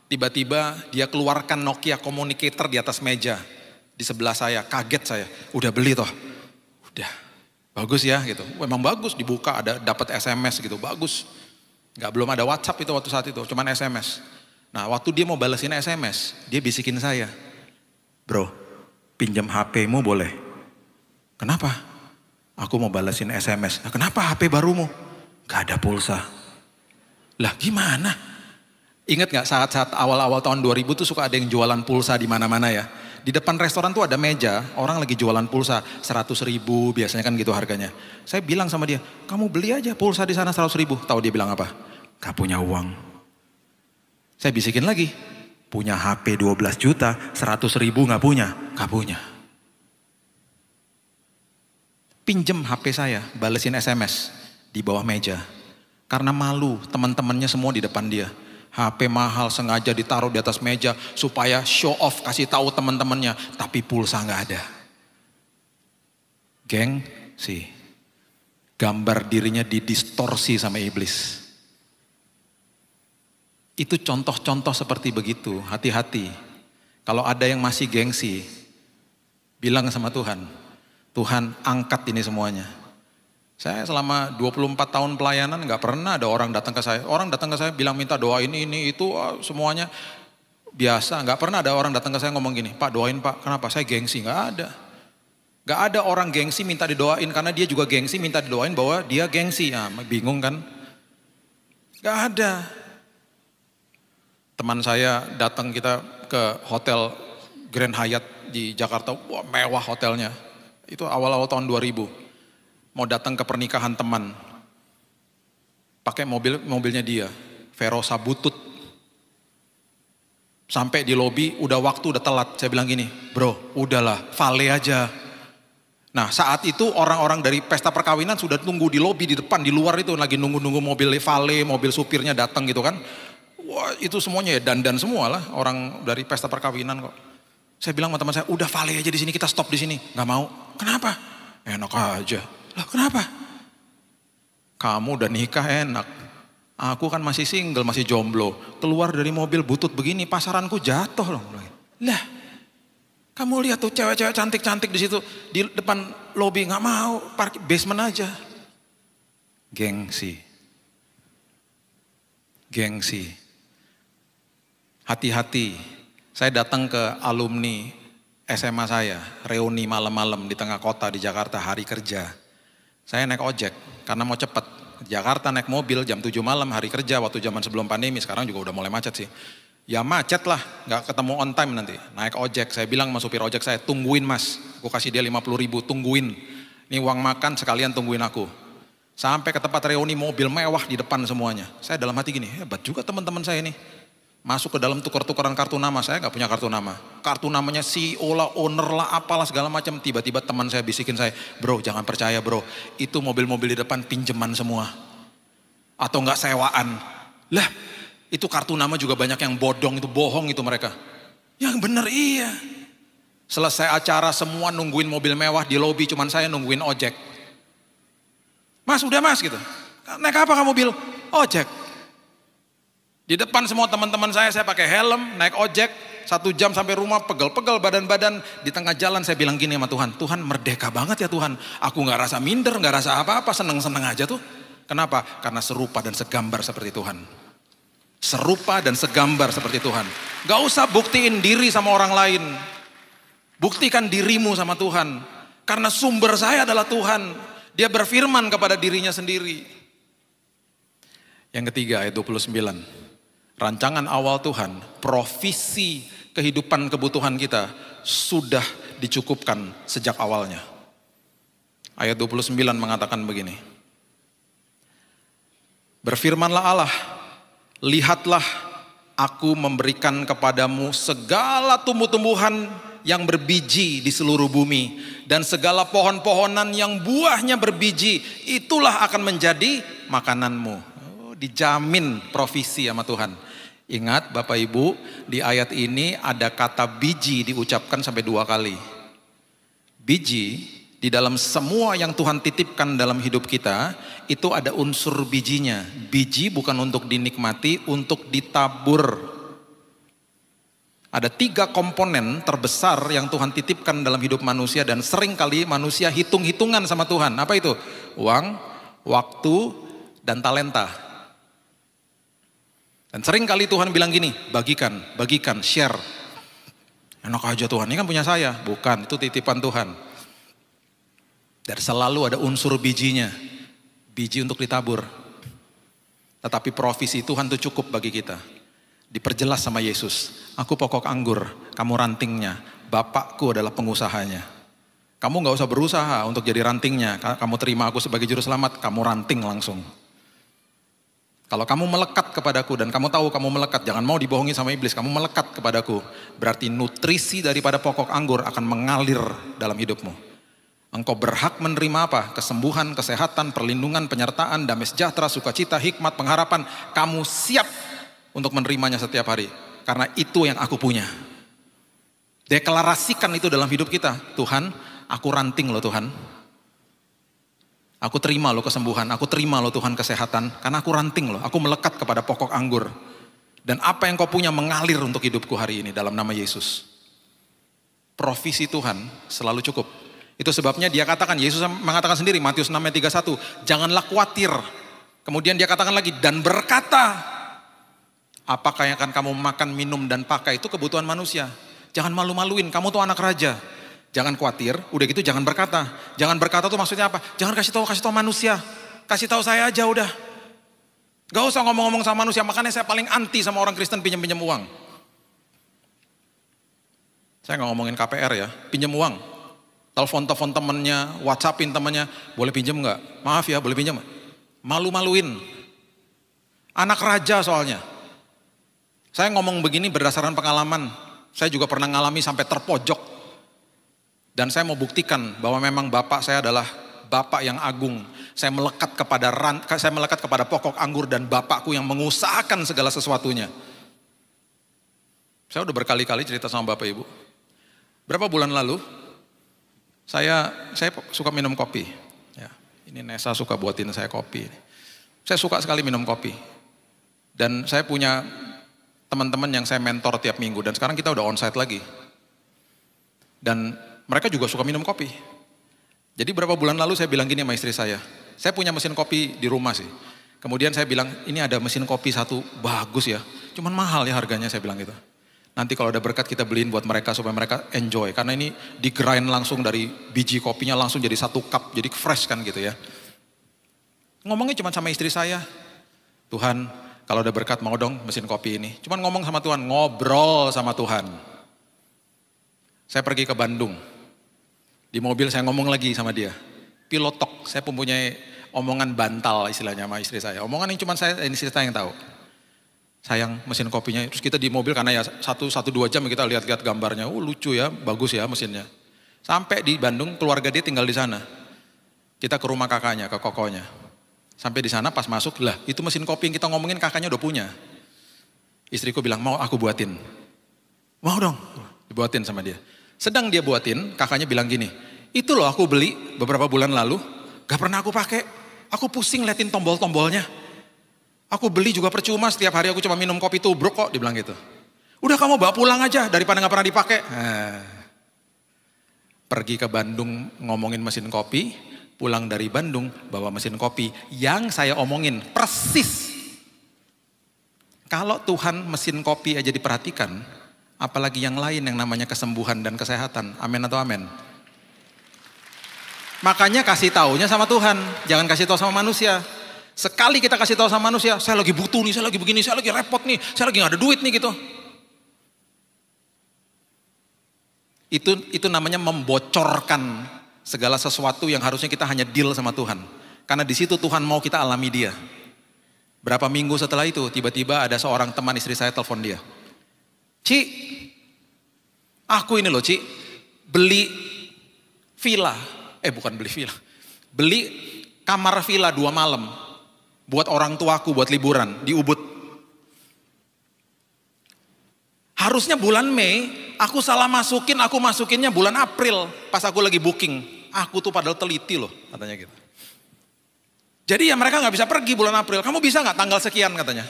tiba-tiba dia keluarkan Nokia Communicator di atas meja. Di sebelah saya, kaget saya. Udah beli toh? Udah, bagus ya gitu. Memang bagus, dibuka ada dapat SMS gitu, bagus. Belum ada WhatsApp itu waktu saat itu, cuman SMS. Nah waktu dia mau balesin SMS, dia bisikin saya. Bro, pinjam HP-mu boleh? Kenapa? Aku mau balesin SMS. Nah, kenapa HP barumu? Gak ada pulsa. Lah gimana? Ingat gak saat-saat awal-awal tahun 2000 tuh suka ada yang jualan pulsa di mana-mana ya. Di depan restoran tuh ada meja, orang lagi jualan pulsa 100.000 biasanya kan gitu harganya. Saya bilang sama dia, kamu beli aja pulsa di sana 100.000. Tahu dia bilang apa? Gak punya uang. Saya bisikin lagi, punya HP 12 juta, 100.000 gak punya? Gak punya. Pinjem HP saya, balesin SMS di bawah meja. Karena malu, teman-temannya semua di depan dia. HP mahal sengaja ditaruh di atas meja supaya show off, kasih tahu teman-temannya. Tapi pulsa nggak ada. Geng, sih. Gambar dirinya didistorsi sama iblis. Itu contoh-contoh seperti begitu, hati-hati. Kalau ada yang masih gengsi, bilang sama Tuhan, Tuhan angkat ini semuanya. Saya selama 24 tahun pelayanan nggak pernah ada orang datang ke saya. Orang datang ke saya bilang minta doain ini, itu, semuanya biasa. Nggak pernah ada orang datang ke saya ngomong gini, Pak doain Pak, kenapa? Saya gengsi, nggak ada. Nggak ada orang gengsi minta didoain karena dia juga gengsi minta didoain bahwa dia gengsi. Bingung kan? Nggak ada. Teman saya datang kita ke hotel Grand Hyatt di Jakarta, wah mewah hotelnya. Itu awal-awal tahun 2000. Mau datang ke pernikahan teman, pakai mobilnya dia, Verosa butut. Sampai di lobi, udah waktu, udah telat. Saya bilang gini, bro, udahlah, vale aja. Nah saat itu orang-orang dari pesta perkawinan sudah tunggu di lobi, di depan, di luar itu lagi nunggu-nunggu mobil vale, mobil supirnya datang gitu kan. Wah itu semuanya ya dandan semua lah orang dari pesta perkawinan kok. Saya bilang sama teman saya, udah vale aja di sini, kita stop di sini. Gak mau, kenapa? Enak aja. Lah kenapa? Kamu udah nikah enak. Aku kan masih single, masih jomblo. Keluar dari mobil butut begini, pasaranku jatuh loh. Lah, kamu lihat tuh cewek-cewek cantik-cantik di situ di depan lobi, nggak mau, parkir basement aja. Gengsi. Gengsi. Hati-hati. Saya datang ke alumni SMA saya, reuni malam-malam di tengah kota di Jakarta, hari kerja. Saya naik ojek karena mau cepat. Jakarta naik mobil jam 7 malam hari kerja waktu zaman sebelum pandemi, sekarang juga udah mulai macet sih. Ya macet lah, gak ketemu on time nanti. Naik ojek, saya bilang sama supir ojek saya, tungguin mas. Aku kasih dia 50.000, tungguin. Ini uang makan sekalian tungguin aku. Sampai ke tempat reuni mobil mewah di depan semuanya. Saya dalam hati gini, hebat juga teman-teman saya ini. Masuk ke dalam tukar-tukaran kartu nama, saya gak punya kartu nama. Kartu namanya CEO lah, owner lah, apalah segala macam. Tiba-tiba teman saya bisikin saya, bro jangan percaya bro, itu mobil-mobil di depan pinjaman semua. Atau gak sewaan. Lah, itu kartu nama juga banyak yang bodong, itu bohong itu mereka. Yang bener iya. Selesai acara semua nungguin mobil mewah di lobi, cuman saya nungguin ojek. Mas udah mas gitu, naik apa kamu mobil? Ojek. Di depan semua teman-teman saya pakai helm, naik ojek, 1 jam sampai rumah, pegel-pegel badan-badan. Di tengah jalan saya bilang gini sama Tuhan, Tuhan merdeka banget ya Tuhan. Aku gak rasa minder, gak rasa apa-apa, seneng-seneng aja tuh. Kenapa? Karena serupa dan segambar seperti Tuhan. Serupa dan segambar seperti Tuhan. Gak usah buktiin diri sama orang lain. Buktikan dirimu sama Tuhan. Karena sumber saya adalah Tuhan. Dia berfirman kepada dirinya sendiri. Yang ketiga ayat 29. Rancangan awal Tuhan, provisi kehidupan kebutuhan kita sudah dicukupkan sejak awalnya. Ayat 29 mengatakan begini. Berfirmanlah Allah, lihatlah aku memberikan kepadamu segala tumbuh-tumbuhan yang berbiji di seluruh bumi. Dan segala pohon-pohonan yang buahnya berbiji, itulah akan menjadi makananmu. Dijamin provisi sama Tuhan. Ingat Bapak Ibu, di ayat ini ada kata biji diucapkan sampai 2 kali. Biji, di dalam semua yang Tuhan titipkan dalam hidup kita, itu ada unsur bijinya. Biji bukan untuk dinikmati, untuk ditabur. Ada 3 komponen terbesar yang Tuhan titipkan dalam hidup manusia dan sering kali manusia hitung-hitungan sama Tuhan. Apa itu? Uang, waktu, dan talenta. Dan sering kali Tuhan bilang gini, bagikan, share. Enak aja Tuhan, ini kan punya saya. Bukan, itu titipan Tuhan. Dan selalu ada unsur bijinya. Biji untuk ditabur. Tetapi provisi Tuhan itu cukup bagi kita. Diperjelas sama Yesus. Aku pokok anggur, kamu rantingnya. Bapakku adalah pengusahanya. Kamu gak usah berusaha untuk jadi rantingnya. Kamu terima aku sebagai juru selamat, kamu ranting langsung. Kalau kamu melekat kepadaku dan kamu tahu kamu melekat, jangan mau dibohongi sama iblis, kamu melekat kepadaku. Berarti nutrisi daripada pokok anggur akan mengalir dalam hidupmu. Engkau berhak menerima apa? Kesembuhan, kesehatan, perlindungan, penyertaan, damai sejahtera, sukacita, hikmat, pengharapan. Kamu siap untuk menerimanya setiap hari. Karena itu yang aku punya. Deklarasikan itu dalam hidup kita. Tuhan, aku ranting loh Tuhan. Aku terima loh kesembuhan, aku terima loh Tuhan kesehatan. Karena aku ranting loh, aku melekat kepada pokok anggur. Dan apa yang kau punya mengalir untuk hidupku hari ini dalam nama Yesus. Provisi Tuhan selalu cukup. Itu sebabnya dia katakan, Yesus mengatakan sendiri, Matius 6 ayat 31, janganlah khawatir. Kemudian dia katakan lagi, dan berkata, apakah yang akan kamu makan, minum, dan pakai, itu kebutuhan manusia. Jangan malu-maluin, kamu tuh anak raja. Jangan khawatir, udah gitu jangan berkata. Jangan berkata tuh maksudnya apa? Jangan kasih tahu manusia. Kasih tahu saya aja udah. Gak usah ngomong-ngomong sama manusia, makanya saya paling anti sama orang Kristen pinjam-pinjam uang. Saya gak ngomongin KPR ya, pinjam uang. Telepon temennya, WhatsAppin temennya, boleh pinjam gak? Maaf ya, boleh pinjam gak? Malu-maluin. Anak raja soalnya. Saya ngomong begini berdasarkan pengalaman. Saya juga pernah ngalami sampai terpojok. Dan saya mau buktikan bahwa memang bapak saya adalah bapak yang agung. Saya melekat kepada pokok anggur dan bapakku yang mengusahakan segala sesuatunya. Saya udah berkali-kali cerita sama bapak ibu. Berapa bulan lalu, saya suka minum kopi. Ya, ini Nesa suka buatin saya kopi. Saya suka sekali minum kopi. Dan saya punya teman-teman yang saya mentor tiap minggu. Dan sekarang kita udah onsite lagi. Dan mereka juga suka minum kopi. Jadi berapa bulan lalu saya bilang gini sama istri saya punya mesin kopi di rumah sih. Kemudian saya bilang, ini ada mesin kopi satu, bagus ya. Cuman mahal ya harganya, saya bilang gitu. Nanti kalau ada berkat kita beliin buat mereka supaya mereka enjoy. Karena ini di grind langsung dari biji kopinya langsung jadi satu cup, jadi fresh kan gitu ya. Ngomongnya cuma sama istri saya. Tuhan, kalau ada berkat mau dong mesin kopi ini. Cuman ngomong sama Tuhan, ngobrol sama Tuhan. Saya pergi ke Bandung. Di mobil saya ngomong lagi sama dia. Pilotok, saya mempunyai omongan bantal istilahnya sama istri saya. Omongan yang cuma istri saya yang tahu. Sayang mesin kopinya, terus kita di mobil karena ya 1-2 jam kita lihat-lihat gambarnya. Lucu ya, bagus ya mesinnya. Sampai di Bandung, keluarga dia tinggal di sana. Kita ke rumah kakaknya, ke kokonya. Sampai di sana pas masuk, lah itu mesin kopi yang kita ngomongin kakaknya udah punya. Istriku bilang, mau aku buatin. Mau dong, dibuatin sama dia. Sedang dia buatin, kakaknya bilang gini, itu loh aku beli beberapa bulan lalu, gak pernah aku pakai. Aku pusing liatin tombol-tombolnya. Aku beli juga percuma, setiap hari aku cuma minum kopi tubruk kok, dibilang gitu. Udah kamu bawa pulang aja daripada gak pernah dipakai. Pergi ke Bandung ngomongin mesin kopi, pulang dari Bandung bawa mesin kopi yang saya omongin persis. Kalau Tuhan mesin kopi aja diperhatikan, apalagi yang lain yang namanya kesembuhan dan kesehatan. Amin atau amin? Makanya kasih taunya sama Tuhan, jangan kasih tahu sama manusia. Sekali kita kasih tahu sama manusia, saya lagi butuh nih, saya lagi begini, saya lagi repot nih, saya lagi gak ada duit nih gitu. Itu namanya membocorkan segala sesuatu yang harusnya kita hanya deal sama Tuhan. Karena di situ Tuhan mau kita alami dia. Berapa minggu setelah itu, tiba-tiba ada seorang teman istri saya telepon dia. Ci, aku ini loh Ci, beli villa. Bukan beli villa. Beli kamar villa 2 malam. Buat orang tuaku, buat liburan di Ubud. Harusnya bulan Mei, aku salah masukin, aku masukinnya bulan April. Pas aku lagi booking. Aku tuh padahal teliti loh, katanya gitu. Jadi ya mereka gak bisa pergi bulan April. Kamu bisa gak tanggal sekian katanya.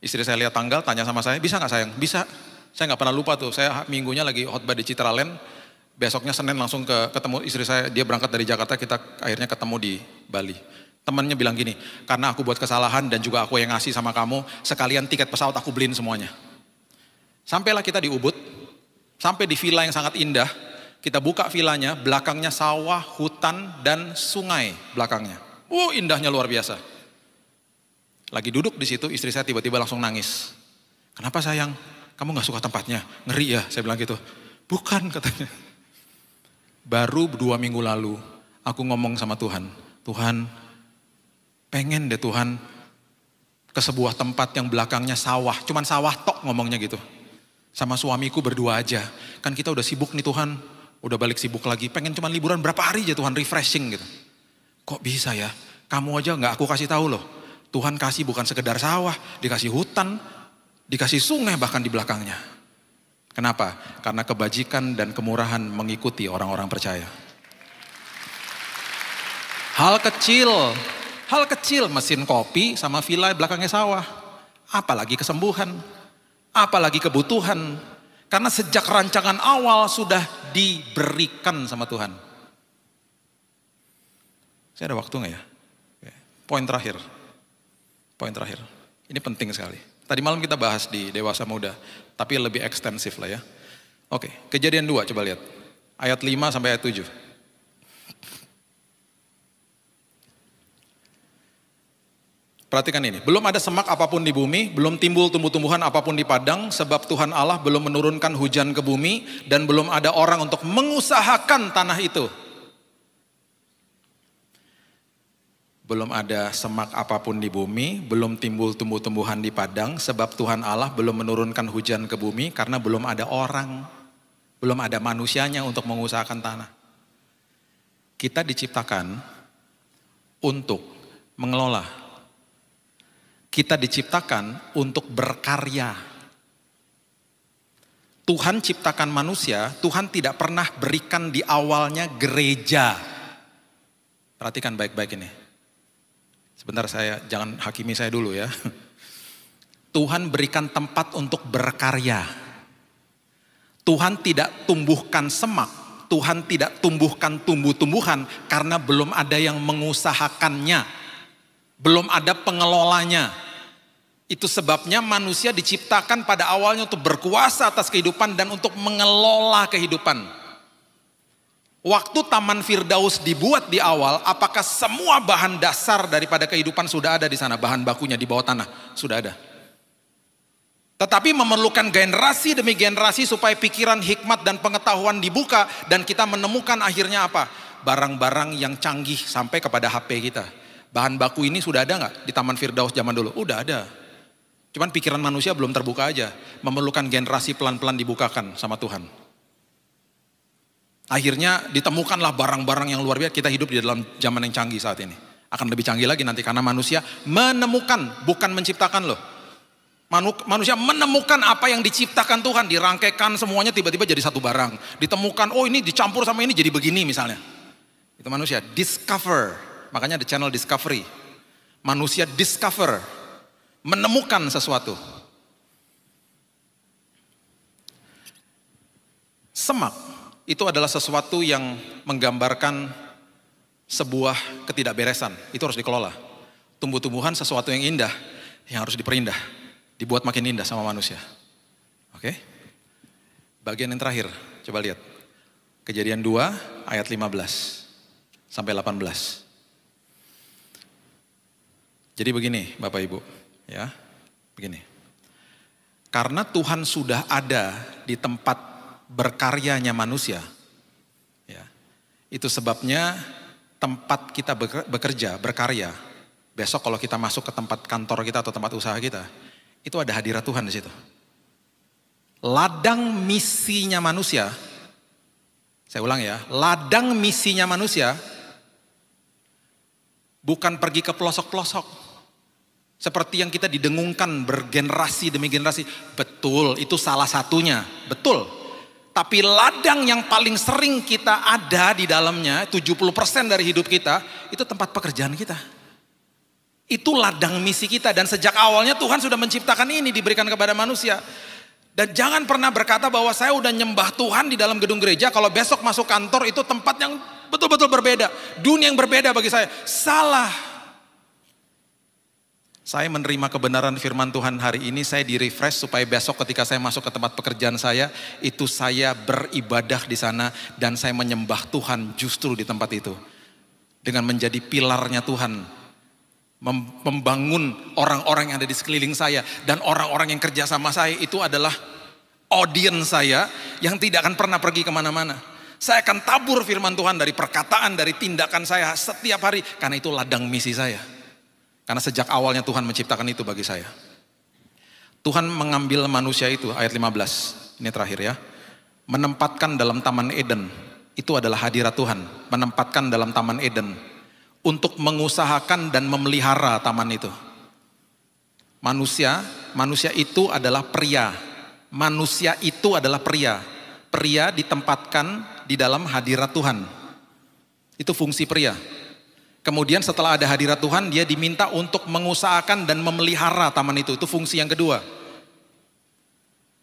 Istri saya lihat tanggal, tanya sama saya, bisa gak sayang? Bisa. Saya gak pernah lupa tuh, saya minggunya lagi khotbah di Citraland. Besoknya Senin langsung ketemu istri saya, dia berangkat dari Jakarta, kita akhirnya ketemu di Bali. Temannya bilang gini, karena aku buat kesalahan dan juga aku yang ngasih sama kamu, sekalian tiket pesawat aku beliin semuanya. Sampailah kita di Ubud, sampai di villa yang sangat indah, kita buka villanya, belakangnya sawah, hutan, dan sungai belakangnya. Indahnya luar biasa. Lagi duduk di situ, istri saya tiba-tiba langsung nangis. Kenapa sayang? Kamu gak suka tempatnya? Ngeri ya, saya bilang gitu. Bukan katanya. Baru 2 minggu lalu aku ngomong sama Tuhan. Tuhan, pengen deh Tuhan ke sebuah tempat yang belakangnya sawah. Cuman sawah tok ngomongnya gitu. Sama suamiku berdua aja. Kan kita udah sibuk nih Tuhan. Udah balik sibuk lagi. Pengen cuman liburan berapa hari aja Tuhan, refreshing gitu. Kok bisa ya? Kamu aja gak aku kasih tahu loh. Tuhan kasih bukan sekedar sawah. Dikasih hutan. Dikasih sungai bahkan di belakangnya. Kenapa? Karena kebajikan dan kemurahan mengikuti orang-orang percaya. Hal kecil mesin kopi sama villa belakangnya sawah. Apalagi kesembuhan, apalagi kebutuhan. Karena sejak rancangan awal sudah diberikan sama Tuhan. Saya ada waktu nggak ya? Poin terakhir. Ini penting sekali. Tadi malam kita bahas di Dewasa Muda, tapi lebih ekstensif lah ya. Oke, Kejadian 2 coba lihat. Ayat 5 sampai ayat 7. Perhatikan ini, belum ada semak apapun di bumi, belum timbul tumbuh-tumbuhan apapun di padang, sebab Tuhan Allah belum menurunkan hujan ke bumi, dan belum ada orang untuk mengusahakan tanah itu. Belum ada semak apapun di bumi, belum timbul tumbuh-tumbuhan di padang, sebab Tuhan Allah belum menurunkan hujan ke bumi, karena belum ada orang, belum ada manusianya untuk mengusahakan tanah. Kita diciptakan untuk mengelola. Kita diciptakan untuk berkarya. Tuhan ciptakan manusia, Tuhan tidak pernah berikan di awalnya gereja. Perhatikan baik-baik ini. Sebentar, jangan hakimi saya dulu ya. Tuhan berikan tempat untuk berkarya. Tuhan tidak tumbuhkan semak, Tuhan tidak tumbuhkan tumbuh-tumbuhan karena belum ada yang mengusahakannya. Belum ada pengelolanya. Itu sebabnya manusia diciptakan pada awalnya untuk berkuasa atas kehidupan dan untuk mengelola kehidupan. Waktu Taman Firdaus dibuat di awal, apakah semua bahan dasar daripada kehidupan sudah ada di sana? Bahan bakunya di bawah tanah sudah ada. Tetapi memerlukan generasi demi generasi supaya pikiran, hikmat dan pengetahuan dibuka dan kita menemukan akhirnya apa? Barang-barang yang canggih sampai kepada HP kita. Bahan baku ini sudah ada nggak di Taman Firdaus zaman dulu? Udah ada. Cuman pikiran manusia belum terbuka aja. Memerlukan generasi pelan-pelan dibukakan sama Tuhan. Akhirnya ditemukanlah barang-barang yang luar biasa. Kita hidup di dalam zaman yang canggih saat ini. Akan lebih canggih lagi nanti karena manusia menemukan, bukan menciptakan loh. Manusia menemukan apa yang diciptakan Tuhan, dirangkaikan semuanya tiba-tiba jadi satu barang. Ditemukan, oh ini dicampur sama ini jadi begini misalnya. Itu manusia discover, makanya ada channel Discovery. Manusia discover, menemukan sesuatu. Semak itu adalah sesuatu yang menggambarkan sebuah ketidakberesan. Itu harus dikelola. Tumbuh-tumbuhan sesuatu yang indah, yang harus diperindah. Dibuat makin indah sama manusia. Oke? Bagian yang terakhir, coba lihat. Kejadian 2 ayat 15 sampai 18. Jadi begini Bapak Ibu, ya. Begini. Karena Tuhan sudah ada di tempat berkaryanya manusia, ya, itu sebabnya tempat kita bekerja, berkarya. Besok kalau kita masuk ke tempat kantor kita atau tempat usaha kita, itu ada hadirat Tuhan di situ. Ladang misinya manusia, saya ulang ya, ladang misinya manusia bukan pergi ke pelosok-pelosok. Seperti yang kita didengungkan bergenerasi demi generasi. Betul, itu salah satunya, betul. Tapi ladang yang paling sering kita ada di dalamnya, 70% dari hidup kita, itu tempat pekerjaan kita. Itu ladang misi kita dan sejak awalnya Tuhan sudah menciptakan ini diberikan kepada manusia. Dan jangan pernah berkata bahwa saya udah nyembah Tuhan di dalam gedung gereja, kalau besok masuk kantor itu tempat yang betul-betul berbeda. Dunia yang berbeda bagi saya. Salah. Saya menerima kebenaran firman Tuhan hari ini, saya di-refresh supaya besok ketika saya masuk ke tempat pekerjaan saya, itu saya beribadah di sana dan saya menyembah Tuhan justru di tempat itu. Dengan menjadi pilarnya Tuhan, membangun orang-orang yang ada di sekeliling saya dan orang-orang yang kerja sama saya itu adalah audiens saya yang tidak akan pernah pergi kemana-mana. Saya akan tabur firman Tuhan dari perkataan, dari tindakan saya setiap hari karena itu ladang misi saya. Karena sejak awalnya Tuhan menciptakan itu bagi saya. Tuhan mengambil manusia itu, ayat 15, ini terakhir ya. Menempatkan dalam Taman Eden, itu adalah hadirat Tuhan. Menempatkan dalam Taman Eden, untuk mengusahakan dan memelihara taman itu. Manusia itu adalah pria. Manusia itu adalah pria. Pria ditempatkan di dalam hadirat Tuhan. Itu fungsi pria. Kemudian setelah ada hadirat Tuhan, dia diminta untuk mengusahakan dan memelihara taman itu. Itu fungsi yang kedua.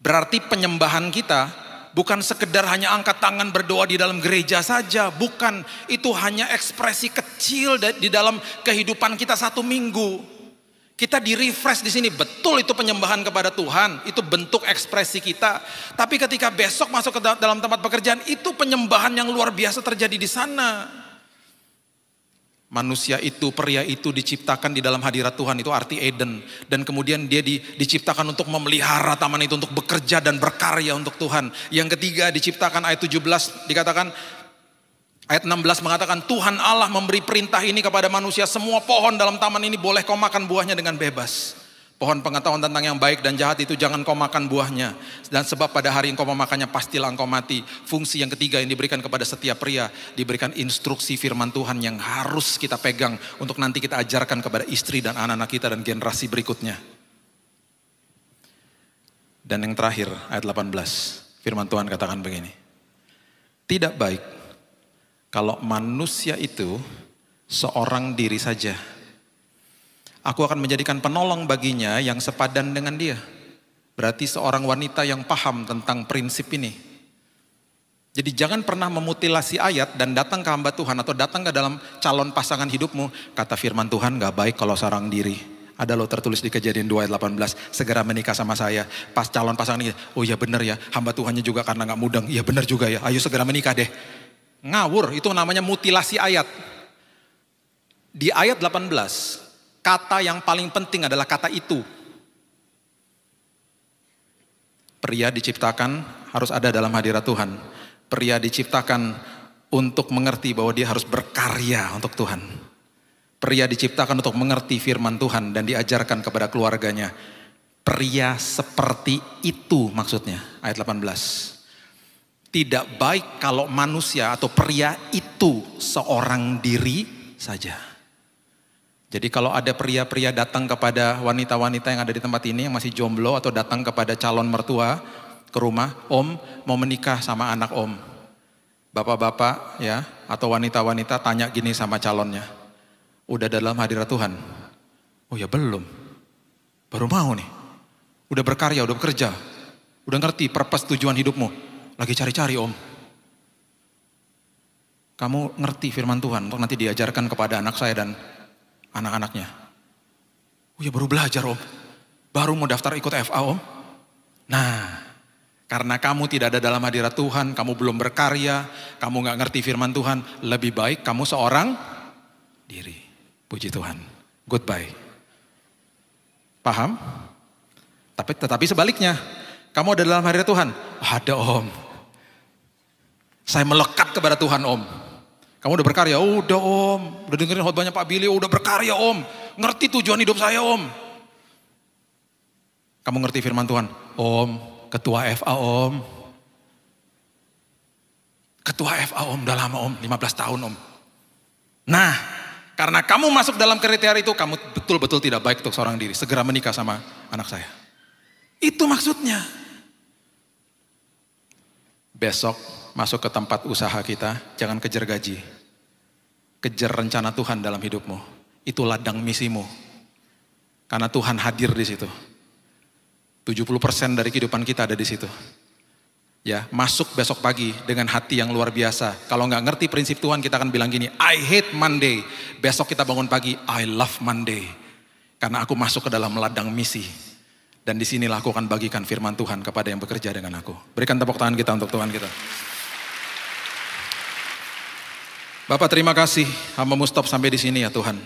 Berarti penyembahan kita bukan sekedar hanya angkat tangan berdoa di dalam gereja saja. Bukan, itu hanya ekspresi kecil di dalam kehidupan kita satu minggu. Kita di-refresh di sini, betul itu penyembahan kepada Tuhan, itu bentuk ekspresi kita. Tapi ketika besok masuk ke dalam tempat pekerjaan, itu penyembahan yang luar biasa terjadi di sana. Manusia itu, pria itu diciptakan di dalam hadirat Tuhan, itu arti Eden. Dan kemudian dia diciptakan untuk memelihara taman itu, untuk bekerja dan berkarya untuk Tuhan. Yang ketiga diciptakan ayat 17 dikatakan, ayat 16 mengatakan Tuhan Allah memberi perintah ini kepada manusia, semua pohon dalam taman ini boleh kau makan buahnya dengan bebas. Pohon pengetahuan tentang yang baik dan jahat itu jangan kau makan buahnya. Dan sebab pada hari engkau memakannya pastilah engkau mati. Fungsi yang ketiga yang diberikan kepada setiap pria, diberikan instruksi firman Tuhan yang harus kita pegang untuk nanti kita ajarkan kepada istri dan anak-anak kita dan generasi berikutnya. Dan yang terakhir ayat 18, firman Tuhan katakan begini. Tidak baik kalau manusia itu seorang diri saja. Aku akan menjadikan penolong baginya yang sepadan dengan dia. Berarti seorang wanita yang paham tentang prinsip ini. Jadi jangan pernah memutilasi ayat dan datang ke hamba Tuhan atau datang ke dalam calon pasangan hidupmu. Kata firman Tuhan, gak baik kalau seorang diri. Ada loh tertulis di Kejadian 2 ayat 18, segera menikah sama saya. Pas calon pasangan ini, oh iya benar ya, hamba Tuhannya juga karena gak mudeng. Iya benar juga ya, ayo segera menikah deh. Ngawur, itu namanya mutilasi ayat. Di ayat 18, kata yang paling penting adalah kata itu. Pria diciptakan harus ada dalam hadirat Tuhan. Pria diciptakan untuk mengerti bahwa dia harus berkarya untuk Tuhan. Pria diciptakan untuk mengerti firman Tuhan dan diajarkan kepada keluarganya. Pria seperti itu maksudnya, ayat 18. Tidak baik kalau manusia atau pria itu seorang diri saja. Jadi kalau ada pria-pria datang kepada wanita-wanita yang ada di tempat ini yang masih jomblo atau datang kepada calon mertua ke rumah, Om mau menikah sama anak Om. Bapak-bapak ya atau wanita-wanita tanya gini sama calonnya. Udah dalam hadirat Tuhan? Oh ya belum. Baru mau nih. Udah berkarya, udah bekerja. Udah ngerti purpose tujuan hidupmu. Lagi cari-cari Om. Kamu ngerti firman Tuhan untuk nanti diajarkan kepada anak saya dan anak-anaknya. Oh ya baru belajar Om. Baru mau daftar ikut FA Om. Nah, karena kamu tidak ada dalam hadirat Tuhan, kamu belum berkarya, kamu gak ngerti firman Tuhan, lebih baik kamu seorang diri. Puji Tuhan. Goodbye. Paham? Tetapi sebaliknya, kamu ada dalam hadirat Tuhan. Ada Om. Saya melekat kepada Tuhan Om. Kamu udah berkarya, udah Om. Udah dengerin khotbahnya Pak Billy, udah berkarya Om. Ngerti tujuan hidup saya Om. Kamu ngerti firman Tuhan? Om, ketua FA Om. Ketua FA Om, udah lama Om, 15 tahun Om. Nah, karena kamu masuk dalam kriteria itu, kamu betul-betul tidak baik untuk seorang diri. Segera menikah sama anak saya. Itu maksudnya. Besok masuk ke tempat usaha kita, jangan kejar gaji. Kejar rencana Tuhan dalam hidupmu. Itu ladang misimu. Karena Tuhan hadir di situ. 70% dari kehidupan kita ada di situ. Ya, masuk besok pagi dengan hati yang luar biasa. Kalau nggak ngerti prinsip Tuhan, kita akan bilang gini, I hate Monday. Besok kita bangun pagi, I love Monday. Karena aku masuk ke dalam ladang misi. Dan disinilah aku akan bagikan firman Tuhan kepada yang bekerja dengan aku. Berikan tepuk tangan kita untuk Tuhan kita. Bapak terima kasih, hamba-Mu stop sampai di sini ya Tuhan.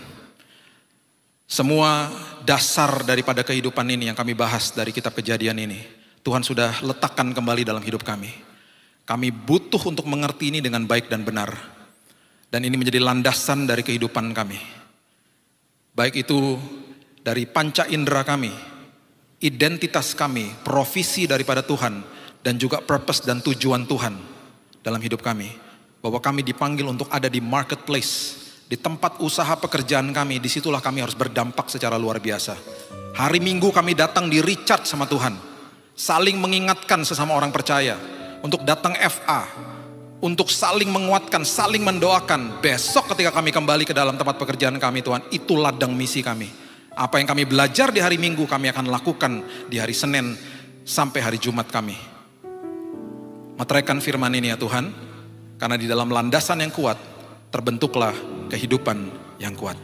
Semua dasar daripada kehidupan ini yang kami bahas dari kitab Kejadian ini, Tuhan sudah letakkan kembali dalam hidup kami. Kami butuh untuk mengerti ini dengan baik dan benar. Dan ini menjadi landasan dari kehidupan kami. Baik itu dari panca indera kami, identitas kami, provisi daripada Tuhan, dan juga purpose dan tujuan Tuhan dalam hidup kami. Bahwa kami dipanggil untuk ada di marketplace, di tempat usaha pekerjaan kami, disitulah kami harus berdampak secara luar biasa. Hari Minggu kami datang di recharge sama Tuhan, saling mengingatkan sesama orang percaya, untuk datang FA, untuk saling menguatkan, saling mendoakan. Besok ketika kami kembali ke dalam tempat pekerjaan kami Tuhan, itu ladang misi kami. Apa yang kami belajar di hari Minggu kami akan lakukan di hari Senin sampai hari Jumat kami. Meteraikan firman ini ya Tuhan, karena di dalam landasan yang kuat, terbentuklah kehidupan yang kuat.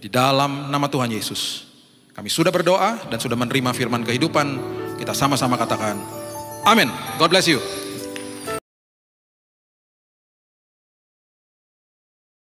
Di dalam nama Tuhan Yesus, kami sudah berdoa dan sudah menerima firman kehidupan. Kita sama-sama katakan, amin. God bless you.